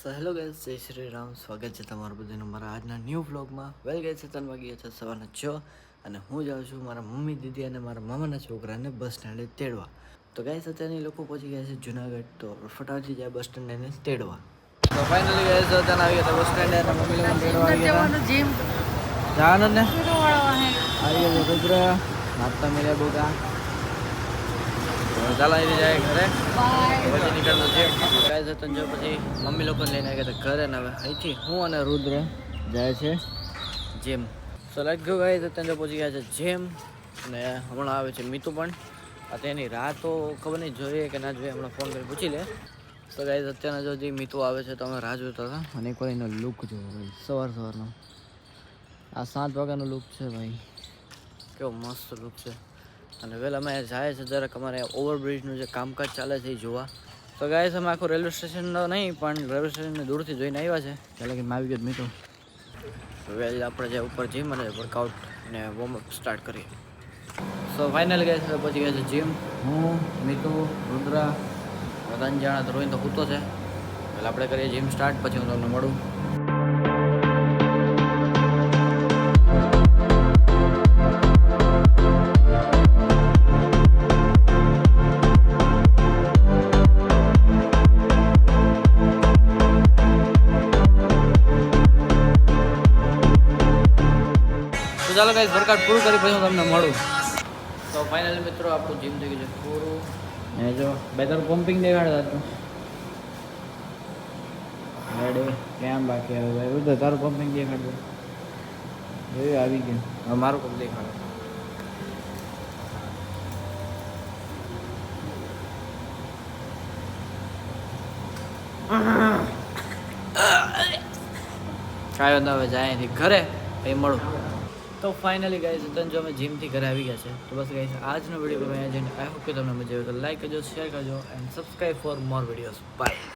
So hello guys, જય શ્રી રામ. સ્વાગત છે તમારું બધાનું મારા આજના ન્યૂ વ્લોગમાં. વેલ ગાઈસ, 7 વાગ્યા છે, સવારના 6 અને હું જાઉં છું મારા મમ્મી, દીદી અને મારા મામાના છોકરાને બસ સ્ટેન્ડે તેડવા. તો ગાઈસ, અત્યારની લોકો પહોંચી ગયા છે જુનાગઢ, તો ફટાફટથી જાય બસ સ્ટેન્ડ એને તેડવા. તો ફાઇનલી ગાઈસ, અત્યારે આવી ગયા બસ સ્ટેન્ડે અને મમ્મી લોકોને તેડવા આવી ગયા. જીમ જવાનું ને આવી ગયા રુદ્ર નાસ્તા મળ્યા બોગા. ચાલો આવી જાય ઘરે પછી નીકળતો છે ગાઈસ. તો જો પછી મમ્મી લોકોને લઈને આવી ગયા ઘરે ને હવે અહીંથી હું અને રુદ્ર જાય છે જેમ. સો લાઈક ગયો ગાઈસ, અત્યારે પહોંચી ગયા છે જેમ અને હમણાં આવે છે મીતુ પણ. અત્યારે એની રાહ તો ખબર નહીં જોઈએ કે ના જોઈએ, હમણાં ફોન કરી પૂછી લે. તો ગાઈસ, અત્યારના જો જે મીતુ આવે છે તો અમે રાહ જોતા હતા અને એકવાર એનો લુક જોવો ભાઈ, સવારનો આ 7 વાગ્યાનો લુક છે ભાઈ, કેવો મસ્ત લુક છે. અને વહેલા અમે જાય છે જરાક અમારે ઓવરબ્રિજનું જે કામકાજ ચાલે છે એ જોવા. તો ગાઈસ, અમે આખું રેલવે સ્ટેશન નહીં પણ રેલવે સ્ટેશનને દૂરથી જોઈને આવ્યા છે. પહેલાં કે આવી ગયો મીઠું વેલ આપણે જે ઉપર જીમ અને વર્કઆઉટ ને વોર્મઅપ સ્ટાર્ટ કરીએ. સો ફાઇનલી ગાઈસ, પહોંચી ગયા છે જીમ. હું, મીતુ, રુદ્ર, 3 જણા તો રોહિન તો સૂતો છે. એટલે આપણે કરીએ જીમ સ્ટાર્ટ, પછી હું તમને મળું. ચાલો ગાઈસ, વર્કઆઉટ પૂરું કરી પછી હું તમને મળું. તો ફાઇનલી મિત્રો, આપણું જીમ થઈ ગયું છે પૂરું. ને જો બે તારું પમ્પિંગ દેખાડતા હતું રેડી કેમ બાકી આવે ભાઈ રુદ્ર, તારું પમ્પિંગ દેખાડતું એ આવી ગયું. હવે મારું પગ દેખાડો. કાયો ના હવે જાય અહીંથી ઘરે એ મળું. તો ફાઇનલી ગાઈસ, અત્યારે જો અમે જીમથી ઘરે આવી ગયા છે. તો બસ ગાઈસ, આજનો વિડીયો તમે જઈને આઈ હોપ કે તમને મજા આવે તો લાઈક કરજો, શેર કરજો and subscribe for more videos. By.